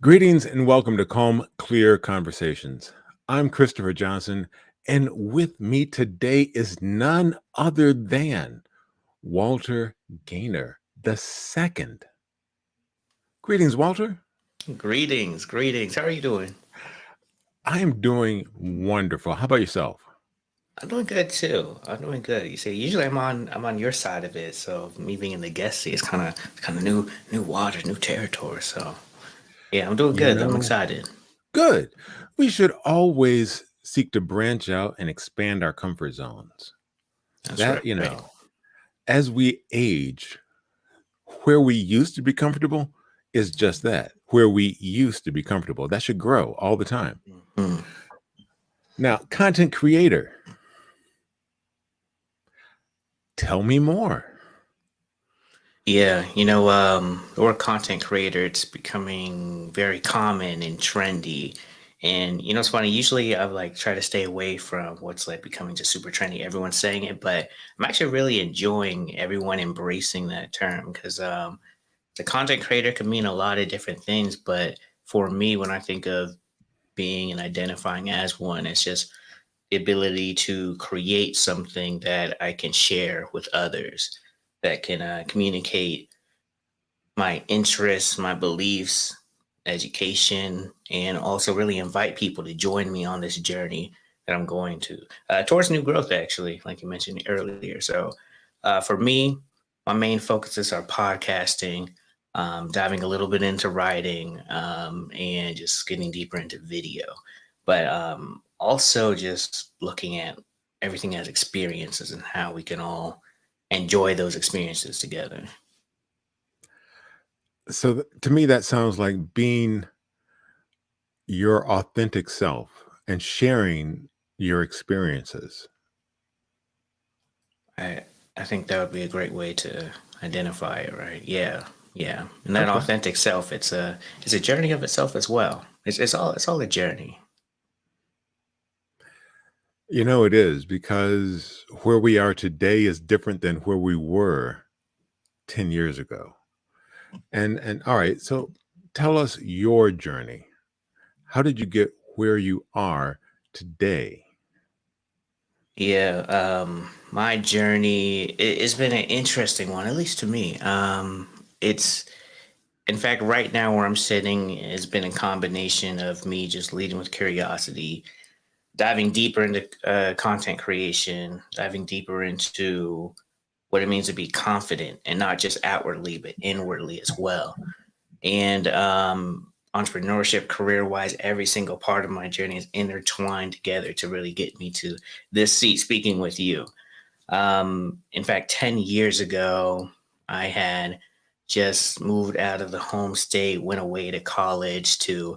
Greetings and welcome to Calm, Clear Conversations. I'm Christopher Johnson, and with me today is none other than Walter Gaynor the second. Greetings, Walter. Greetings, greetings. How are you doing? I am doing wonderful. How about yourself? I'm doing good too. I'm doing good. You see, usually I'm on your side of it, so me being in the guest seat is kind of new waters, new territory. So yeah, I'm doing You good. I'm know, excited. good. We should always seek to branch out and expand our comfort zones. That's That, right. as we age, where we used to be comfortable is just that, where we used to be comfortable. That should grow all the time. Mhm. Now, content creator, tell me more. Yeah, the word content creator, it's becoming very common and trendy. And it's funny, usually I like try to stay away from what's like becoming just super trendy. Everyone's saying it, but I'm actually really enjoying everyone embracing that term because the content creator can mean a lot of different things. But for me, when I think of being and identifying as one, it's just the ability to create something that I can share with others that can communicate my interests, my beliefs, education, and also really invite people to join me on this journey that I'm going to towards new growth, actually, like you mentioned earlier. So for me, my main focuses are podcasting, diving a little bit into writing, and just getting deeper into video. But also just looking at everything as experiences and how we can all enjoy those experiences together. So, to me, that sounds like being your authentic self and sharing your experiences. I I think that would be a great way to identify it, right? Yeah, yeah. And that Okay. authentic self, it's a journey of itself as well. It's all a journey. It is because where we are today is different than where we were 10 years ago. And all right, so tell us your journey. How did you get where you are today? Yeah, my journey it's been an interesting one, at least to me. It's in fact right now where I'm sitting has been a combination of me just leading with curiosity, diving deeper into content creation, diving deeper into what it means to be confident and not just outwardly but inwardly as well. And entrepreneurship, career wise, every single part of my journey is intertwined together to really get me to this seat speaking with you. In fact, 10 years ago, I had just moved out of the home state, went away to college to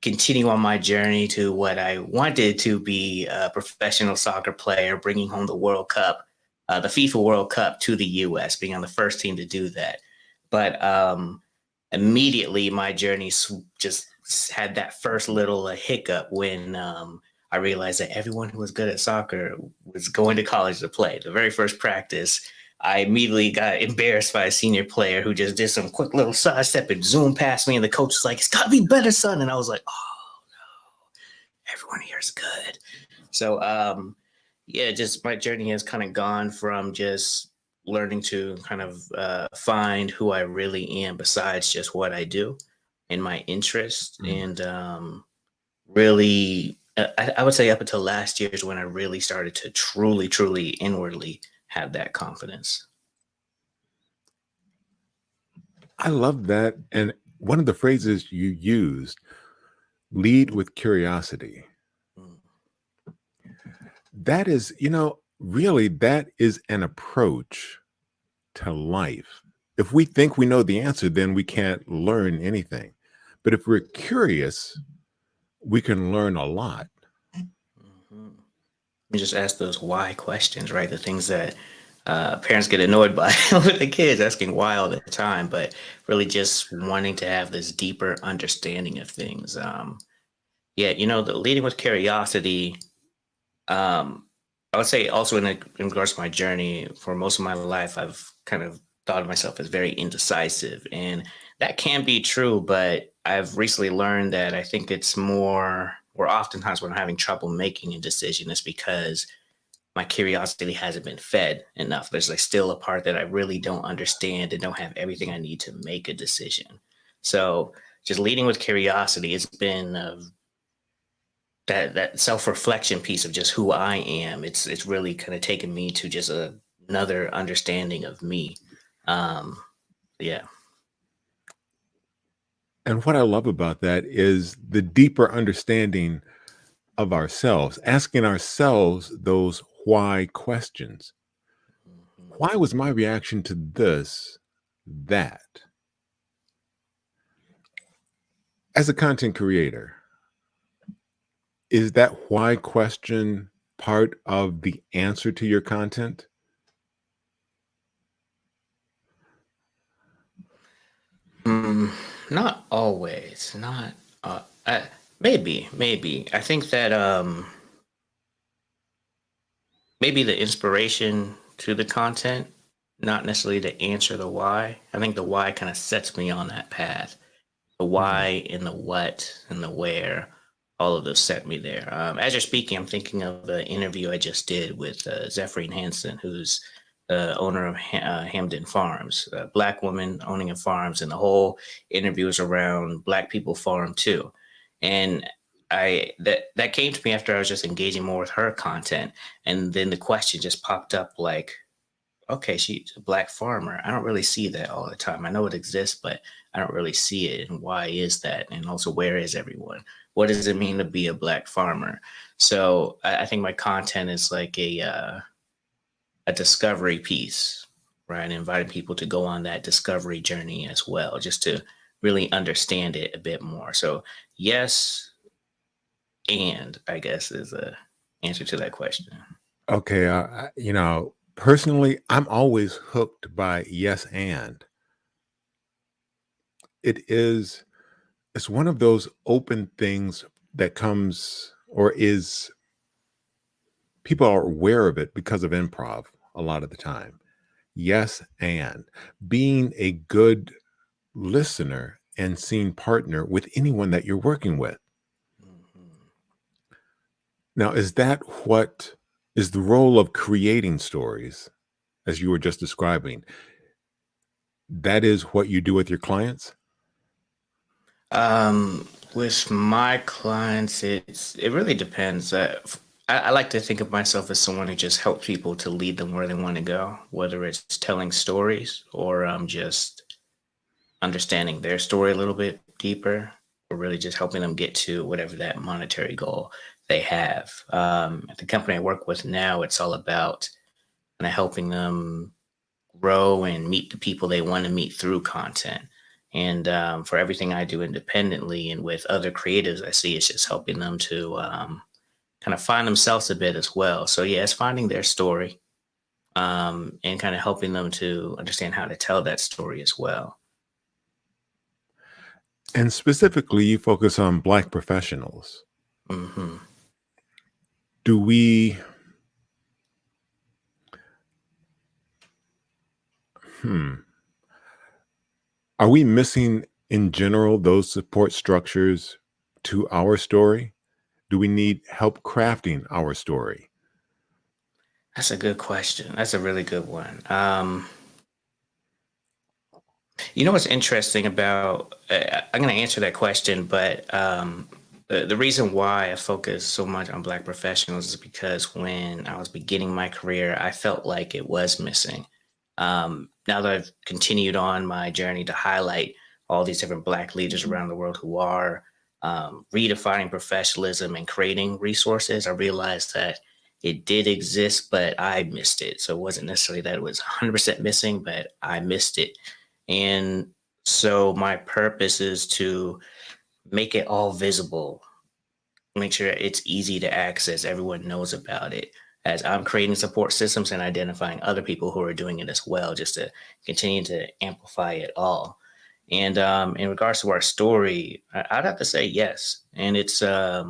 continue on my journey to what I wanted to be a professional soccer player, bringing home the World Cup, the FIFA World Cup to the U.S., being on the first team to do that. But immediately, my journey just had that first little hiccup when I realized that everyone who was good at soccer was going to college to play. The very first practice, I immediately got embarrassed by a senior player who just did some quick little sidestep and zoomed past me. And the coach was like, "It's got to be better, son." And I was like, "Oh, everyone here is good." So, yeah, just my journey has kind of gone from just learning to kind of find who I really am besides just what I do and my interest. Mm. And really, I would say up until last year is when I really started to truly inwardly have that confidence. I love that. And one of the phrases you used, lead with curiosity. Mm. That is, really, that is an approach to life. If we think we know the answer, then we can't learn anything. But if we're curious, we can learn a lot. Mhm. You just ask those why questions, right? The things that parents get annoyed by with the kids asking why all the time, but really just wanting to have this deeper understanding of things. Yeah, the leading with curiosity. I would say also in regards to my journey, for most of my life, I've kind of thought of myself as very indecisive, and That can be true, but I've recently learned that I think it's more, or oftentimes when I'm having trouble making a decision, is because my curiosity hasn't been fed enough. There's like still a part that I really don't understand and don't have everything I need to make a decision. So just leading with curiosity has been that self reflection piece of just who I am. It's really kind of taken me to just another understanding of me. Um, yeah. And what I love about that is the deeper understanding of ourselves, asking ourselves those why questions. Mhm. Why was my reaction to this that? As a content creator, is that why question part of the answer to your content? Mm, not always. Not maybe. I think that maybe the inspiration to the content, not necessarily to answer the why. I think the why kind of sets me on that path. The Mm. why and the what and the where, all of those set me there. As you're speaking, I'm thinking of an interview I just did with Zephyrin Hansen, who's the owner of Hamden Farms, a Black woman owning a farms, and the whole interview is around Black people farm too. And that came to me after I was just engaging more with her content, and then the question just popped up like, okay, she's a Black farmer. I don't really see that all the time. I know it exists, but I don't really see it. And why is that? And also, where is everyone? What does it mean to be a Black farmer? So I think my content is like a discovery piece, right? Inviting people to go on that discovery journey as well, just to really understand it a bit more. So yes, and I guess is a answer to that question. Okay, personally, I'm always hooked by yes and. It is it's one of those open things that comes or is people are aware of it because of improv a lot of the time. Yes, and being a good listener and scene partner with anyone that you're working with. Mhm. Now, is that what is the role of creating stories, as you were just describing? That is what you do with your clients? With my clients, it really depends. I like to think of myself as someone who just helps people to lead them where they want to go, whether it's telling stories or just understanding their story a little bit deeper, or really just helping them get to whatever that monetary goal they have. At the company I work with now, it's all about kind of helping them grow and meet the people they want to meet through content. And for everything I do independently and with other creatives, I see it's just helping them to kind of find themselves a bit as well. So, yeah, it's finding their story and kind of helping them to understand how to tell that story as well. And specifically, you focus on Black professionals. Hmm. Do we hmm, are we missing in general those support structures to our story? Do we need help crafting our story? That's a good question. That's a really good one. You know what's interesting about? I'm going to answer that question, but the reason why I focus so much on Black professionals is because when I was beginning my career, I felt like it was missing. Now that I've continued on my journey to highlight all these different Black leaders around the world who are redefining professionalism and creating resources, I realized that it did exist, but I missed it. So it wasn't necessarily that it was 100% missing, but I missed it. And so my purpose is to make it all visible, make sure it's easy to access, everyone knows about it. As I'm creating support systems and identifying other people who are doing it as well, just to continue to amplify it all. And in regards to our story, I'd have to say yes. And it's a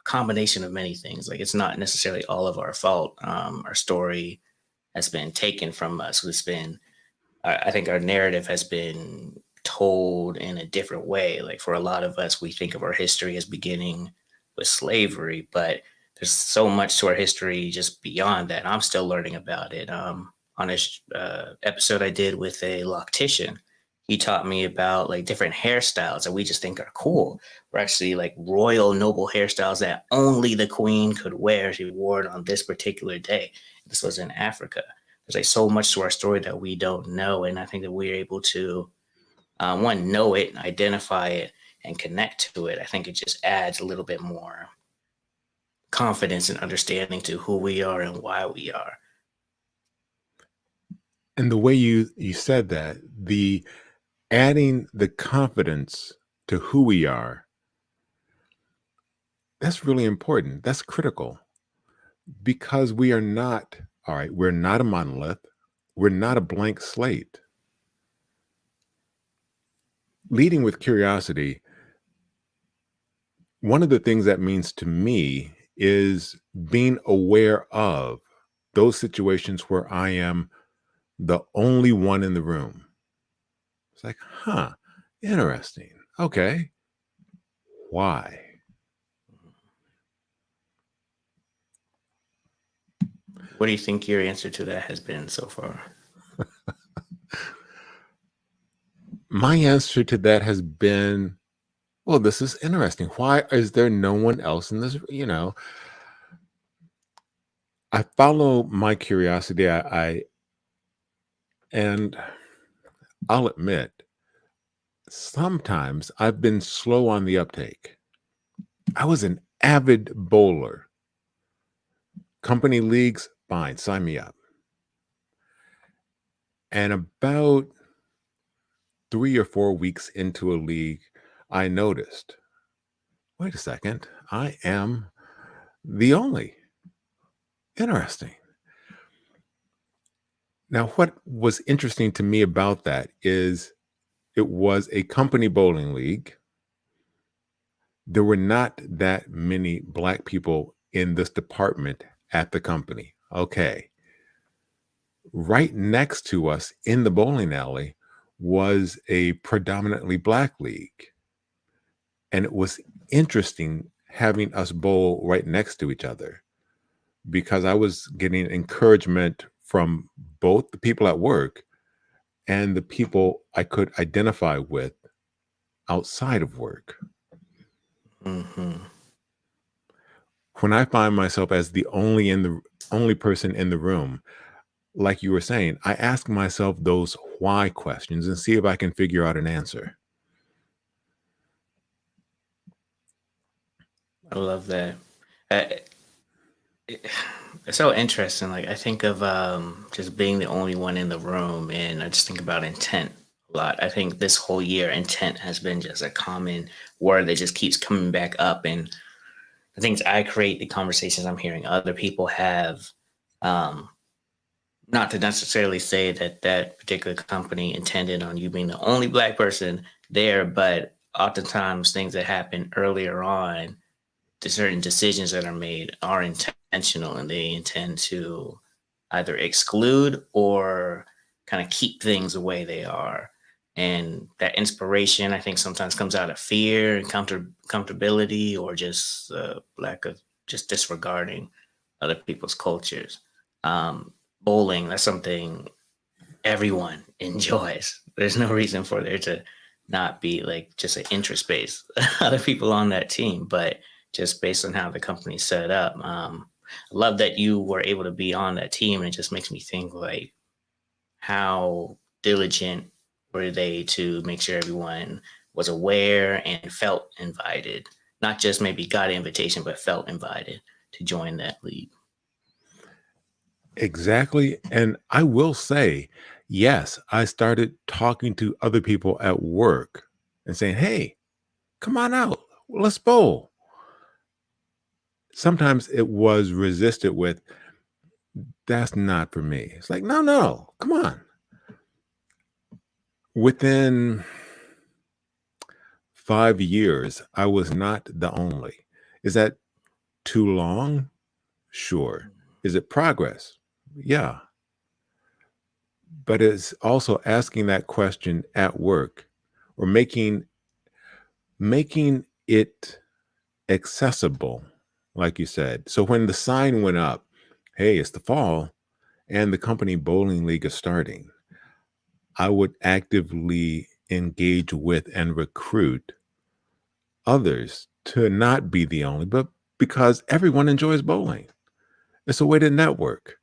combination of many things. Like it's not necessarily all of our fault. Our story has been taken from us. It's been I think our narrative has been told in a different way. Like for a lot of us, we think of our history as beginning with slavery, but there's so much to our history just beyond that. I'm still learning about it. On a episode I did with a loctician, he taught me about like different hairstyles that we just think are cool. Were actually like royal noble hairstyles that only the queen could wear. She wore it on this particular day. This was in Africa. There's like so much to our story that we don't know, and I think that we're able to one, know it, identify it, and connect to it. I think it just adds a little bit more confidence and understanding to who we are and why we are. And the way you said that, the adding the confidence to who we are, that's really important. That's critical because we are not, all right, we're not a monolith. We're not a blank slate. Leading with curiosity, one of the things that means to me is being aware of those situations where I am the only one in the room. It's like, huh, interesting. Okay. Why? What do you think your answer to that has been so far? My answer to that has been, well, this is interesting. Why is there no one else in this? I follow my curiosity. And I'll admit, sometimes I've been slow on the uptake. I was an avid bowler. Company leagues, fine, sign me up. And about 3 or 4 weeks into a league, I noticed, wait a second, I am the only. Interesting. Now, what was interesting to me about that is it was a company bowling league. There were not that many Black people in this department at the company. Okay. Right next to us in the bowling alley was a predominantly Black league. And it was interesting having us bowl right next to each other because I was getting encouragement from both the people at work and the people I could identify with outside of work. Hmm. When I find myself as the only person in the room, like you were saying, I ask myself those why questions and see if I can figure out an answer. I love that. Uh, it- it's so interesting. Like I think of just being the only one in the room, and I just think about intent a lot. I think this whole year, intent has been just a common word that just keeps coming back up, and the things I create, the conversations I'm hearing other people have. Um, Not to necessarily say that that particular company intended on you being the only Black person there, but oftentimes things that happen earlier on, the certain decisions that are made are intentional and they intend to either exclude or kind of keep things the way they are. And that inspiration, I think, sometimes comes out of fear and comfortability or just lack of just disregarding other people's cultures. Um, Bowling, that's something everyone enjoys. There's no reason for there to not be like just an interest base, other people on that team, but just based on how the company's set up. I love that you were able to be on that team, and it just makes me think like how diligent were they to make sure everyone was aware and felt invited, not just maybe got an invitation, but felt invited to join that league. Exactly. And I will say, yes, I started talking to other people at work and saying, hey, come on out. Let's bowl. Sometimes it was resisted with, that's not for me. It's like, no, no, come on. Within 5 years, I was not the only. Is that too long? Sure. Is it progress? Yeah. But it's also asking that question at work or making it accessible, like you said. So when the sign went up, hey, it's the fall and the company bowling league is starting, I would actively engage with and recruit others to not be the only, but because everyone enjoys bowling. It's a way to network.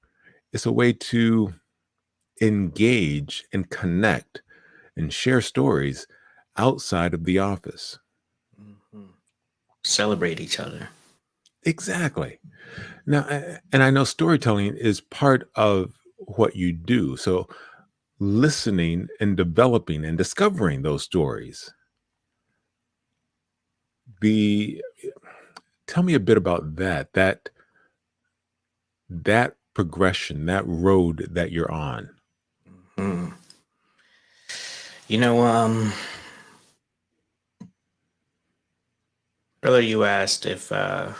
It's a way to engage and connect and share stories outside of the office. Mhm. Celebrate each other. Exactly. Now, and I know storytelling is part of what you do. So, listening and developing and discovering those stories. The Tell me a bit about that progression, that road that you're on. Mhm. You know, earlier you asked if a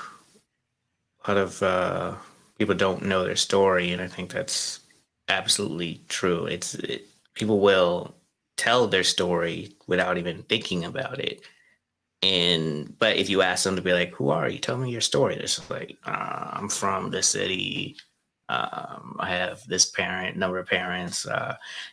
lot of people don't know their story, and I think that's absolutely true. People will tell their story without even thinking about it. And but if you ask them to be like, "Who are you? Tell me your story," they're just like, "I'm from this city. I have this number of parents,"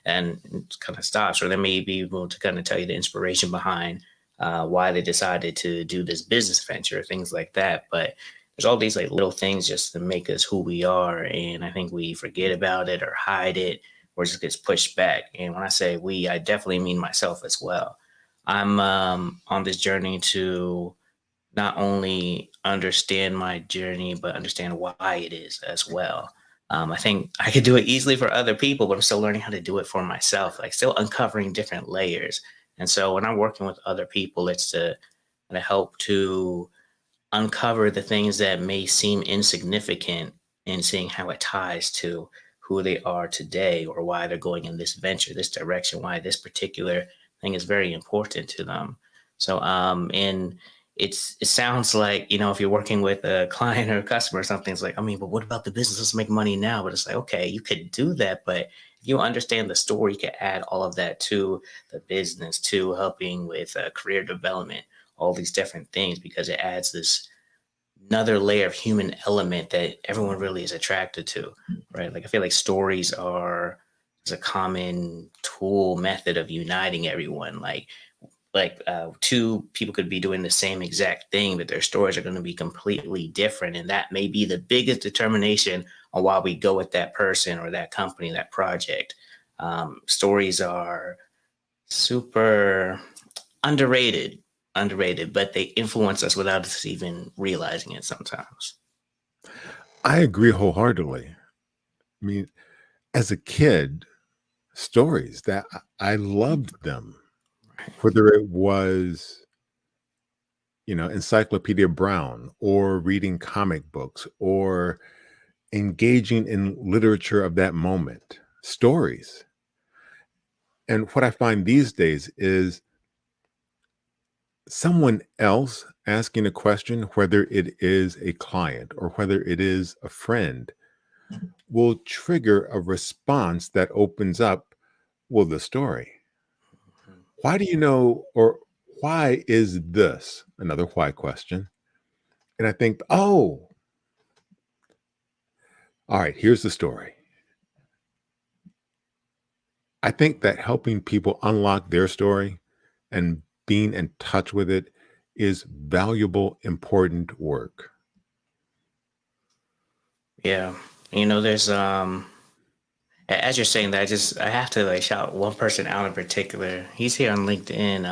and it kind of stops. Or they may be able to kind of tell you the inspiration behind why they decided to do this business venture, things like that. But there's all these like little things just to make us who we are, and I think we forget about it or hide it, or just gets pushed back. And when I say we, I definitely mean myself as well. I'm on this journey to not only understand my journey, but understand why it is as well. I think I could do it easily for other people, but I'm still learning how to do it for myself, like still uncovering different layers. And so when I'm working with other people, it's to help to uncover the things that may seem insignificant and seeing how it ties to who they are today or why they're going in this venture, this direction, why this particular thing is very important to them. So, and it sounds like, if you're working with a client or a customer or something, it's like, I mean, but what about the business? Let's make money now. But it's like, okay, you could do that, but if you understand the story, you can add all of that to the business, to helping with career development, all these different things, because it adds this another layer of human element that everyone really is attracted to, right? Like I feel like stories are is a common tool method of uniting everyone. Like two people could be doing the same exact thing, but their stories are going to be completely different, and that may be the biggest determination on why we go with that person or that company, that project. Stories are super underrated, underrated, but they influence us without us even realizing it sometimes. I agree wholeheartedly. I mean, as a kid, stories that I loved them, whether it was, Encyclopedia Brown or reading comic books or engaging in literature of that moment, stories. And what I find these days is someone else asking a question, whether it is a client or whether it is a friend, will trigger a response that opens up, well, the story. Why do you know, or why is this? Another why question. And I think, oh, all right, here's the story. I think that helping people unlock their story and being in touch with it is valuable, important work. Yeah. There's as you're saying that, I have to like shout one person out in particular. He's here on LinkedIn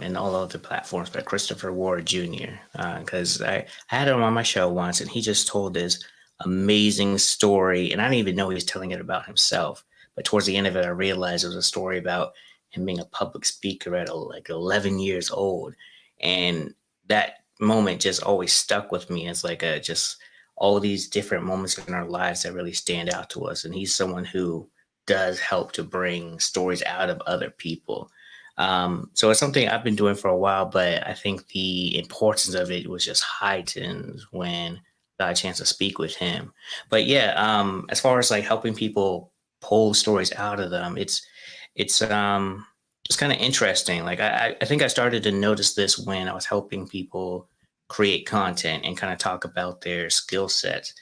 and all other platforms, but Christopher Ward Jr. Because I had him on my show once, and he just told this amazing story, and I didn't even know he was telling it about himself. But towards the end of it, I realized it was a story about him being a public speaker at like 11 years old, and that moment just always stuck with me as like a just all these different moments in our lives that really stand out to us. And he's someone who does help to bring stories out of other people. So it's something I've been doing for a while, but I think the importance of it was just heightened when I got a chance to speak with him. But yeah, as far as like helping people pull stories out of them, it's it's kind of interesting. Like I think I started to notice this when I was helping people create content and kind of talk about their skill sets.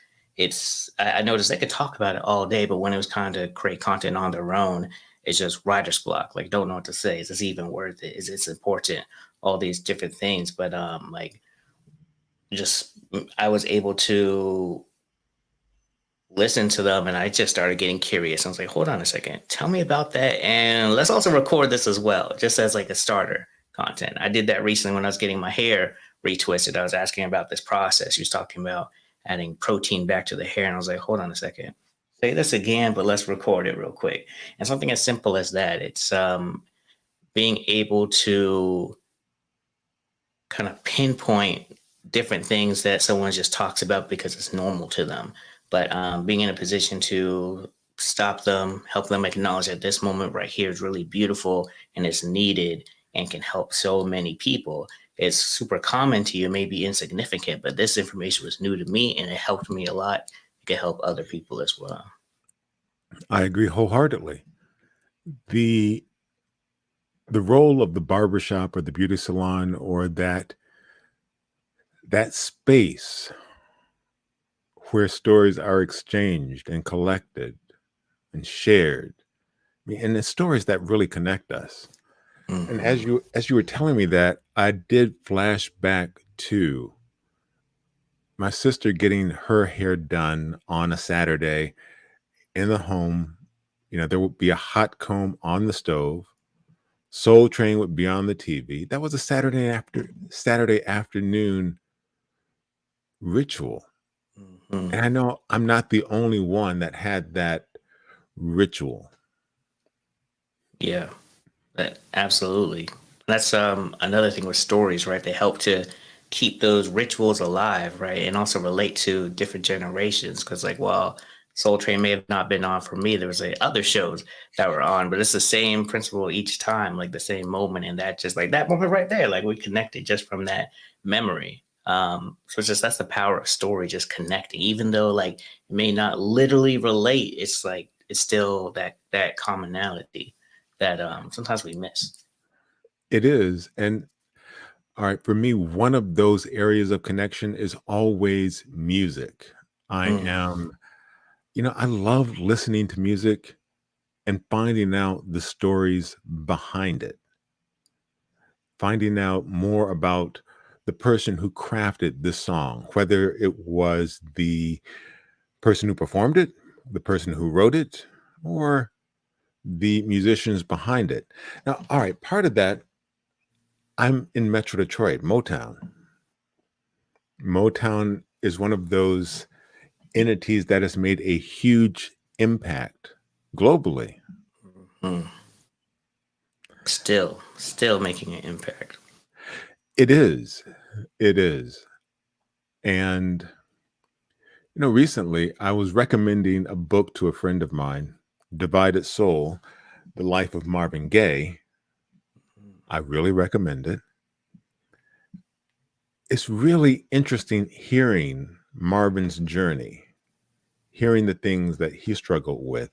I noticed they could talk about it all day, but when it was kind of create content on their own, it's just writer's block. Like don't know what to say. Is this even worth it? Is this important? All these different things. But like just I was able to listen to them and I just started getting curious. I was like, hold on a second, tell me about that. And let's also record this as well, just as like a starter content. I did that recently when I was getting my hair retwisted. I was asking about this process. She was talking about adding protein back to the hair. And I was like, hold on a second. Say this again, but let's record it real quick. And something as simple as that. It's being able to kind of pinpoint different things that someone just talks about because it's normal to them. But being in a position to stop them, help them acknowledge that this moment right here is really beautiful and it's needed and can help so many people. It's super common to you, maybe insignificant, but this information was new to me and it helped me a lot. It can help other people as well. I agree wholeheartedly. The the role of the barbershop or the beauty salon or that space where stories are exchanged and collected and shared. I mean, and the stories that really connect us. And Hmm. as you were telling me that, I did flash back to my sister getting her hair done on a Saturday in the home. You know, there would be a hot comb on the stove. Soul Train would be on the TV. That was a Saturday afternoon ritual. Hmm. And I know I'm not the only one that had that ritual. Yeah. Absolutely. That's another thing with stories, right? They help to keep those rituals alive, right? And also relate to different generations. Because, like, while Soul Train may have not been on for me, there was like other shows that were on, but it's the same principle each time, like the same moment, and that just like that moment right there, like we connected just from that memory. So it's just that's the power of story, just connecting, even though like it may not literally relate. It's like it's still that commonality that sometimes we miss. It is. And all right, for me, one of those areas of connection is always music. I Mm, am, I love listening to music and finding out the stories behind it, finding out more about the person who crafted this song, whether it was the person who performed it, the person who wrote it, or the musicians behind it. Now, all right, part of that, I'm in Metro Detroit, Motown. Motown is one of those entities that has made a huge impact globally. mm. Still making an impact. It is. It is. And, recently I was recommending a book to a friend of mine, Divided Soul, The Life of Marvin Gaye. I really recommend it. It's really interesting hearing Marvin's journey, hearing the things that he struggled with,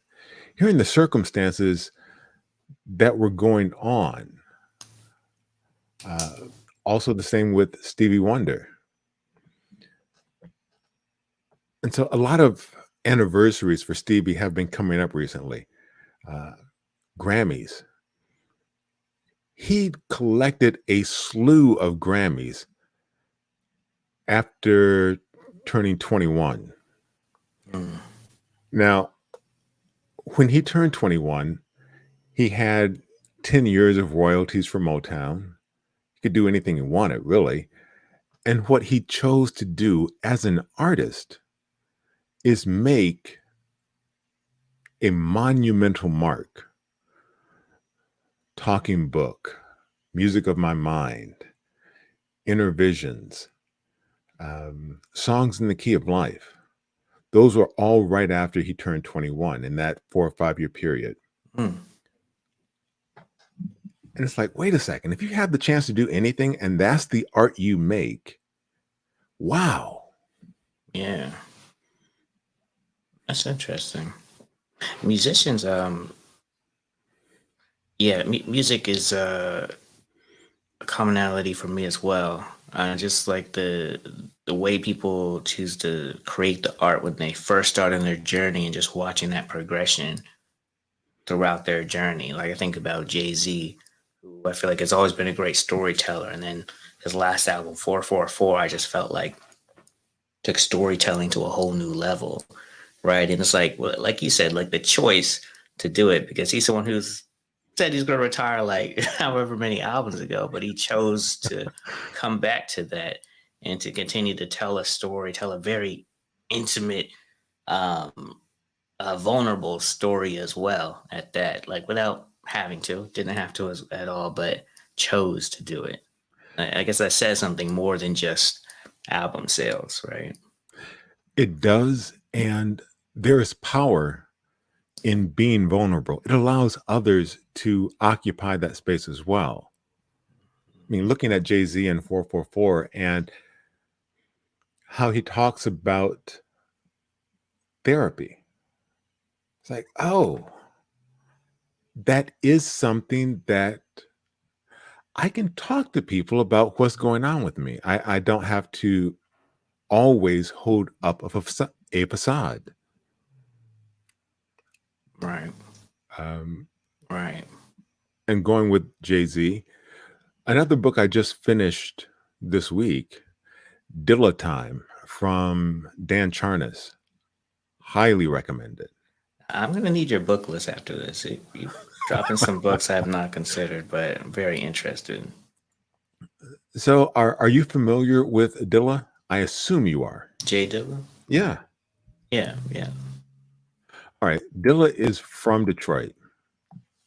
hearing the circumstances that were going on. Uh, Also, the same with Stevie Wonder. And so, a lot of anniversaries for Stevie have been coming up recently. Uh, Grammys. He collected a slew of Grammys after turning 21. Mm, Now, when he turned 21, he had 10 years of royalties from Motown. He could do anything he wanted, really. And what he chose to do as an artist is make a monumental mark. Talking Book, Music of My Mind, Inner Visions, Songs in the Key of Life. Those were all right after he turned 21 in that 4 or 5 year period. mm. And it's like, wait a second, if you have the chance to do anything and that's the art you make, wow. Yeah, that's interesting. Musicians, Yeah, music is a commonality for me as well. Just like the way people choose to create the art when they first start on their journey, and just watching that progression throughout their journey. Like I think about Jay-Z, who I feel like has always been a great storyteller, and then his last album, 444, I just felt like took storytelling to a whole new level, right? And it's like, well, like you said, like the choice to do it, because he's someone who's said he's going to retire like however many albums ago, but he chose to come back to that and to continue to tell a story, tell a very intimate, um, vulnerable story as well. At that, like without having to, didn't have to at all, but chose to do it. I guess that says something more than just album sales, right? It does, and there is power in being vulnerable. It allows others to occupy that space as well. I mean, looking at Jay-Z and 444 and how he talks about therapy. It's like, oh, that is something that I can talk to people about what's going on with me. I don't have to always hold up a facade. Right, Um, right. and going with Jay-Z, another book I just finished this week, Dilla Time from Dan Charnas. Highly recommended. I'm gonna need your book list after this. You dropping some books I have not considered, but I'm very interested. So are you familiar with Dilla? I assume you are. J Dilla? Yeah. Yeah, yeah. All right. Dilla is from Detroit.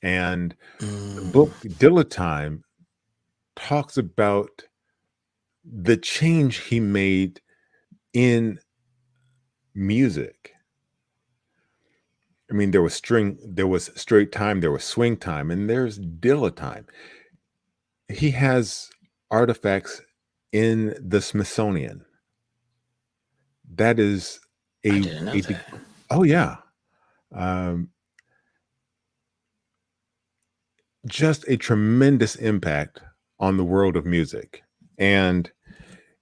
And the Mm, book Dilla Time talks about the change he made in music. I mean, there was straight time, there was swing time, and there's Dilla time. He has artifacts in the Smithsonian. That is I a didn't know a that. oh yeah. Um, just a tremendous impact on the world of music. And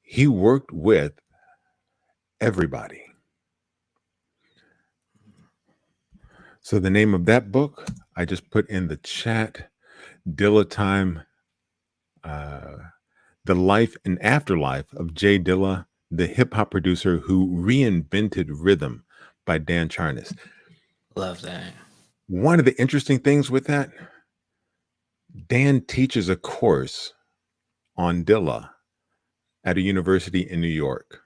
he worked with everybody. So the name of that book I just put in the chat, Dilla Time, uh, The Life and Afterlife of Jay Dilla, the hip hop producer who reinvented rhythm by Dan Charnas. Love that. One of the interesting things with that, Dan teaches a course on Dilla at a university in New York.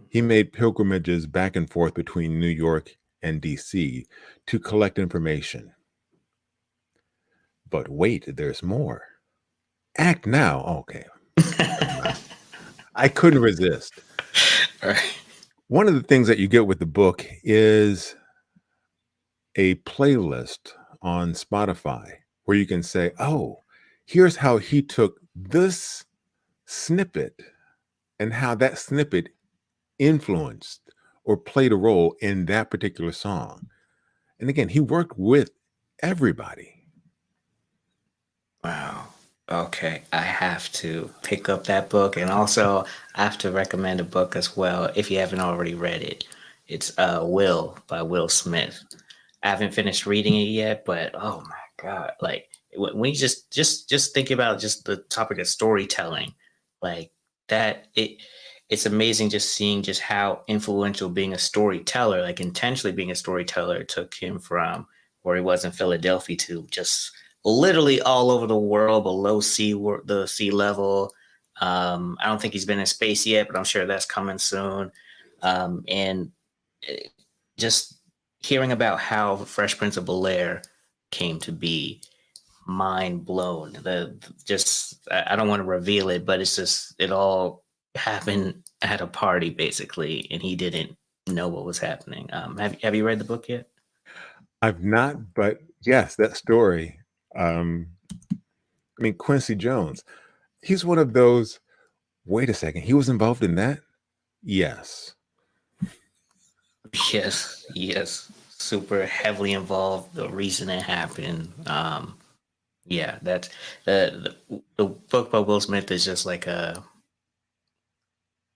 He made pilgrimages back and forth between New York and DC to collect information. But wait, there's more. Act now. Okay. I couldn't resist. Right. One of the things that you get with the book is a playlist on Spotify where you can say, oh, here's how he took this snippet and how that snippet influenced or played a role in that particular song. And again, he worked with everybody. Wow. Okay, I have to pick up that book, and also I have to recommend a book as well if you haven't already read it. It's Will by Will Smith. I haven't finished reading it yet, but oh my god, like when you just think about just the topic of storytelling, like that it's amazing just seeing just how influential being a storyteller, like intentionally being a storyteller, took him from where he was in Philadelphia to just literally all over the world below the sea level. I don't think he's been in space yet, but I'm sure that's coming soon. And just hearing about how Fresh Prince of Bel Air came to be, mind blown. The just I don't want to reveal it, but it's just it all happened at a party basically, and he didn't know what was happening. Have you read the book yet? I've not, but yes, that story. Um, I mean, Quincy Jones, he's one of those. Wait a second, he was involved in that? Yes. Yes, yes. super heavily involved, the reason it happened. Yeah, that's the book by Will Smith is just like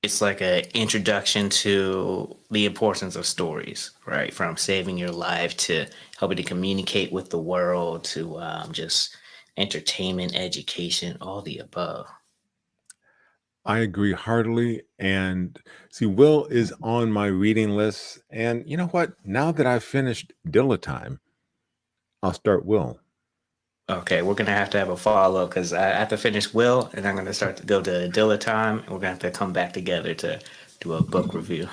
it's like a introduction to the importance of stories, right? From saving your life to helping to communicate with the world to just entertainment, education, all the above. I agree heartily. And see, Will is on my reading list. And you know what? Now that I've finished Dilla Time, I'll start Will. Okay, we're gonna have to have a follow up because I have to finish Will, and I'm gonna start to go to Dilla time, and we're gonna have to come back together to do a book review.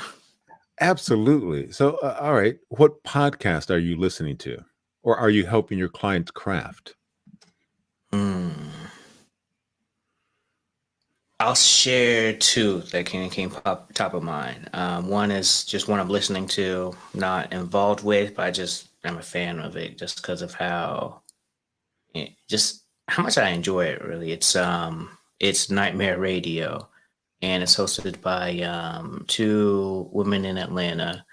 Absolutely. So, all right, what podcast are you listening to? Or are you helping your clients craft? Hmm. I'll share two that came pop top of mind. One is just one I'm listening to, not involved with, but I'm a fan of it just because of just how much I enjoy it. Really, it's Nightmare Radio, and it's hosted by two women in Atlanta,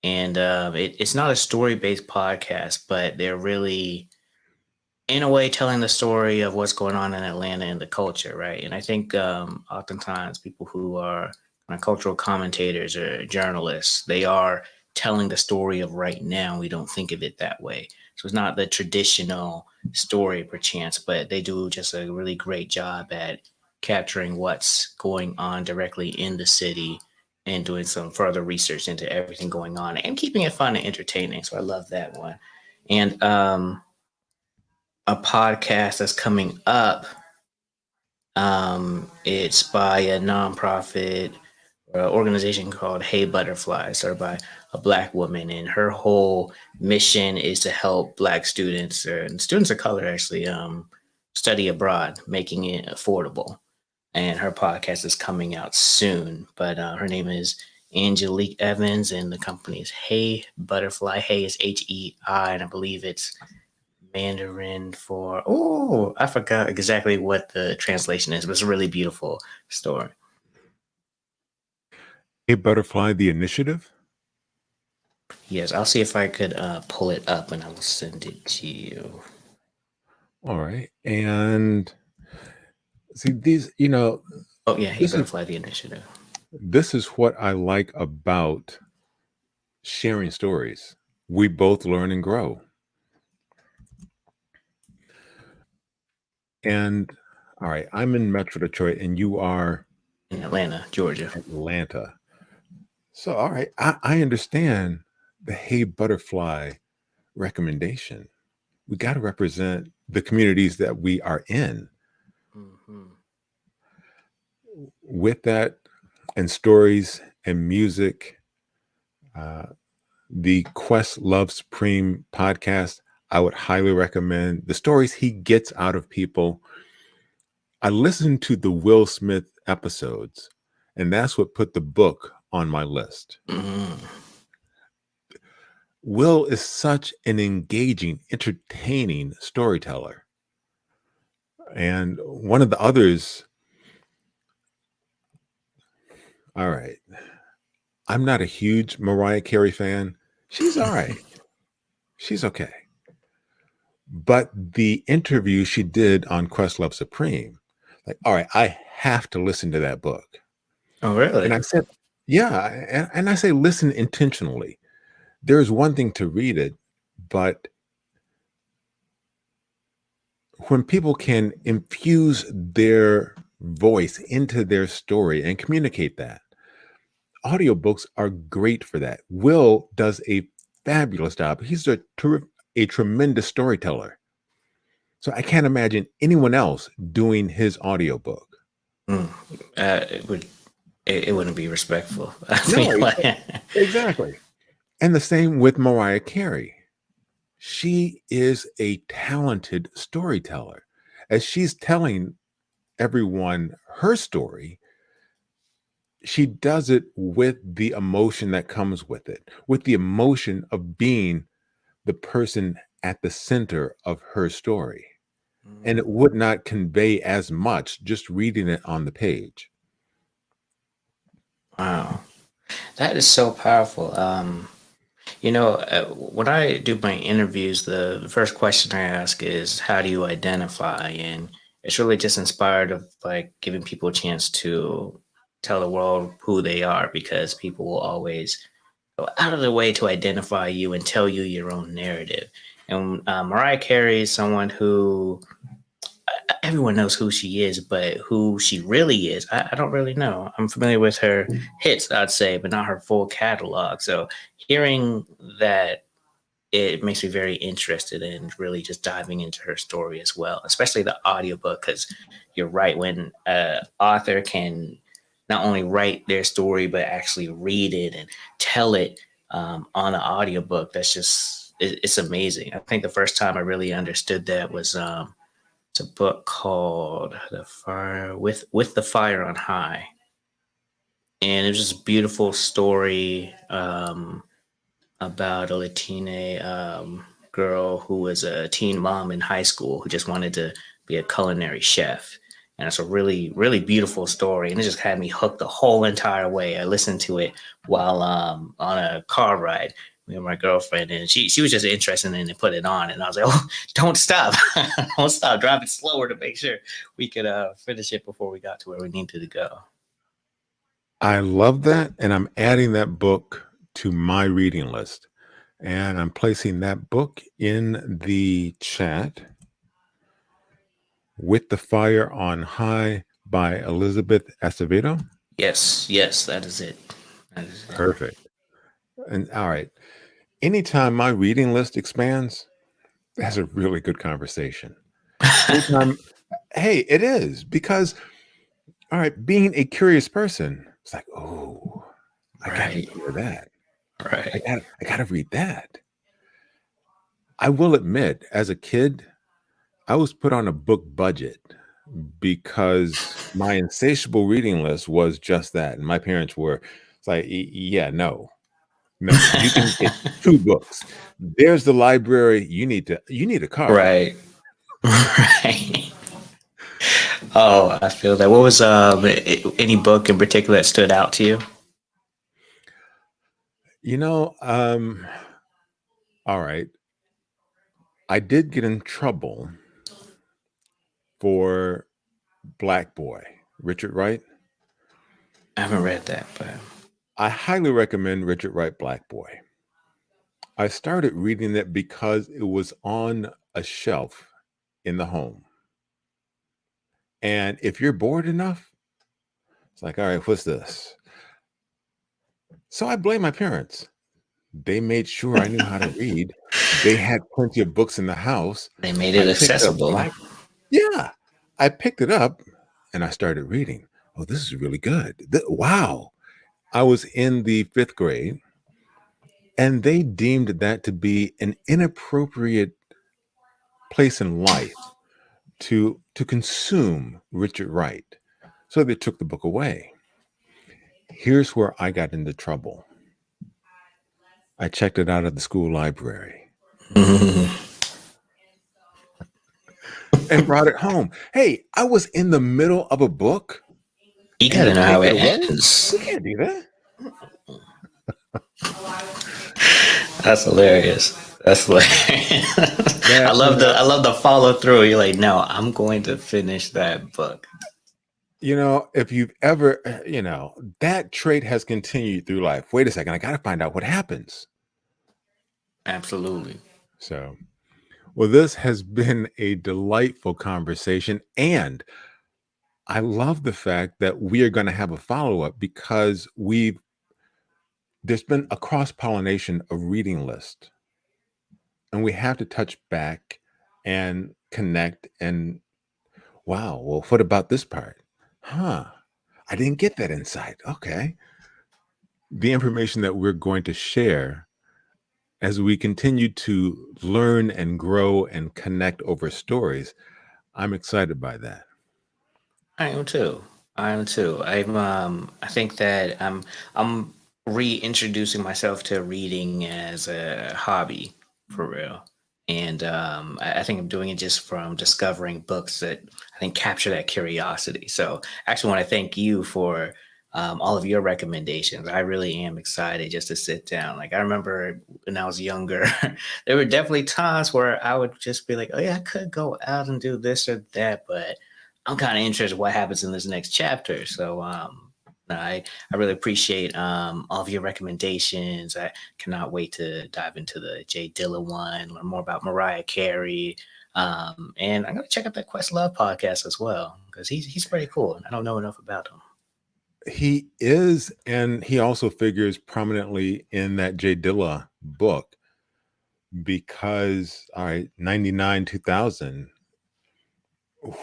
and it's not a story based podcast, but they're really in a way telling the story of what's going on in Atlanta and the culture, right? And I think oftentimes people who are cultural commentators or journalists, they are telling the story of right now. We don't think of it that way. So it's not the traditional story, perchance, but they do just a really great job at capturing what's going on directly in the city and doing some further research into everything going on and keeping it fun and entertaining. So I love that one. And a podcast that's coming up. It's by a nonprofit organization called Hey Butterfly, started by a black woman, and her whole mission is to help black students and students of color actually study abroad, making it affordable. And her podcast is coming out soon, but her name is Angelique Evans, and the company is Hey Butterfly. Hey is HEI, and I believe it's Mandarin for I forgot exactly what the translation is, but it's a really beautiful story. A Butterfly, the Initiative? Yes, I'll see if I could pull it up and I will send it to you. All right. And see, Oh yeah, Hey this is Butterfly the Initiative. this is what I like about sharing stories. We both learn and grow. And all right, I'm in Metro Detroit and you are In Atlanta, Georgia. Atlanta. So, all right, I understand the Hey Butterfly recommendation. We got to represent the communities that we are in. Mm-hmm. With that, and stories and music, uh, the Quest Love Supreme podcast, I would highly recommend the stories he gets out of people. I listened to the Will Smith episodes, and that's what put the book on my list. Mm-hmm. Will is such an engaging, entertaining storyteller. And one of the others, all right, I'm not a huge Mariah Carey fan. She's all right. She's okay. But the interview she did on Questlove Supreme, like, all right, I have to listen to that book. Oh And really? I said, yeah. And I say, listen intentionally. There's one thing to read it, but when people can infuse their voice into their story and communicate that, audiobooks are great for that. Will does a fabulous job. He's a tremendous storyteller. So I can't imagine anyone else doing his audiobook. Mm. It wouldn't be respectful. I No, feel like. exactly. And the same with Mariah Carey. She is a talented storyteller. As she's telling everyone her story, she does it with the emotion that comes with it, with the emotion of being the person at the center of her story. And it would not convey as much just reading it on the page. Wow, that is so powerful. When I do my interviews, the first question I ask is, how do you identify? And it's really just inspired of like giving people a chance to tell the world who they are, because people will always go out of their way to identify you and tell you your own narrative. And Mariah Carey is someone who everyone knows who she is, but who she really is, I don't really know. I'm familiar with her hits, I'd say, but not her full catalog. So hearing that, it makes me very interested in really just diving into her story as well, especially the audiobook, because you're right, when an author can not only write their story but actually read it and tell it on an audiobook, that's just it's amazing. I think the first time I really understood that was it's a book called The Fire with the Fire on High, and it was just a beautiful story about a Latina girl who was a teen mom in high school who just wanted to be a culinary chef. And it's a really, really beautiful story. And it just had me hooked the whole entire way. I listened to it while on a car ride with my girlfriend, and she was just interested in it, put it on. And I was like, oh, don't stop. Don't stop. Drive it slower to make sure we could finish it before we got to where we needed to go. I love that, and I'm adding that book to my reading list, and I'm placing that book in the chat. With the Fire on High by Elizabeth Acevedo. Yes, yes, that is it. That is it. Perfect. And all right. Anytime my reading list expands, that's a really good conversation. Anytime, hey, it is because, all right, being a curious person, it's like, oh, I got to Right, hear that. right. I got to read that. I will admit, as a kid, I was put on a book budget because my insatiable reading list was just that. And my parents were, it's like, yeah, no, no, you can get two books. There's the library. You need a car. Right. Right. Oh, I feel that. What was any book in particular that stood out to you? You know, all right. I did get in trouble for Black Boy, Richard Wright. I haven't read that, but I highly recommend Richard Wright Black Boy. I started reading it because it was on a shelf in the home. And if you're bored enough, it's like, all right, what's this? So I blame my parents. They made sure I knew how to read. They had plenty of books in the house. they made I it picked up accessible. yeah, I picked it up and I started reading. Oh, this is really good. Wow. I was in the fifth grade and they deemed that to be an inappropriate place in life to consume Richard Wright. So they took the book away. Here's where I got into trouble. I checked it out at the school library and brought it home. Hey, I was in the middle of a book You and gotta you know take how it it away? ends. You can't do that. That's hilarious. That's hilarious. That, you know, I love the follow through. You're like, no, I'm going to finish that book. if you've ever, that trait has continued through life. Wait a second, I got to find out what happens. Absolutely. So, well, this has been a delightful conversation. And I love the fact that we are going to have a follow up because there's been a cross pollination of reading list. And we have to touch back and connect. And wow, well, what about this part? Huh. I didn't get that insight. Okay. The information that we're going to share as we continue to learn and grow and connect over stories, I'm excited by that. I am too. I am too. I think that I'm reintroducing myself to reading as a hobby for real. And I think I'm doing it just from discovering books that I think capture that curiosity. So I actually want to thank you for all of your recommendations. I really am excited just to sit down. Like I remember when I was younger, there were definitely times where I would just be like, "Oh yeah, I could go out and do this or that," but I'm kind of interested in what happens in this next chapter. So no, I really appreciate all of your recommendations. I cannot wait to dive into the Jay Dilla one, learn more about Mariah Carey. And I'm gonna check out that Questlove podcast as well because he's pretty cool. And I don't know enough about him. He is, and he also figures prominently in that Jay Dilla book because, all right, 99, 2000,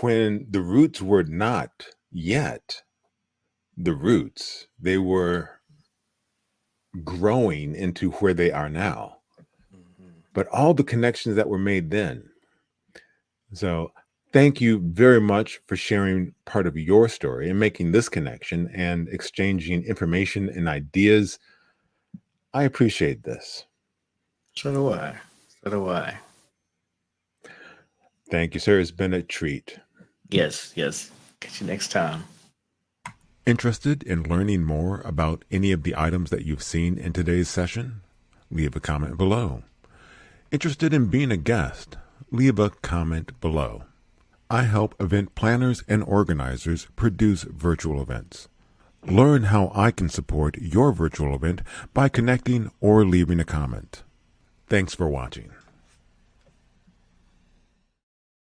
when the Roots were not yet the Roots, they were growing into where they are now. Mhm. But all the connections that were made then. So, thank you very much for sharing part of your story and making this connection and exchanging information and ideas. I appreciate this. So do I. So do I. Thank you, sir. It's been a treat. Yes, yes. Catch you next time. Interested in learning more about any of the items that you've seen in today's session? Leave a comment below. Interested in being a guest? Leave a comment below. I help event planners and organizers produce virtual events. Learn how I can support your virtual event by connecting or leaving a comment. Thanks for watching.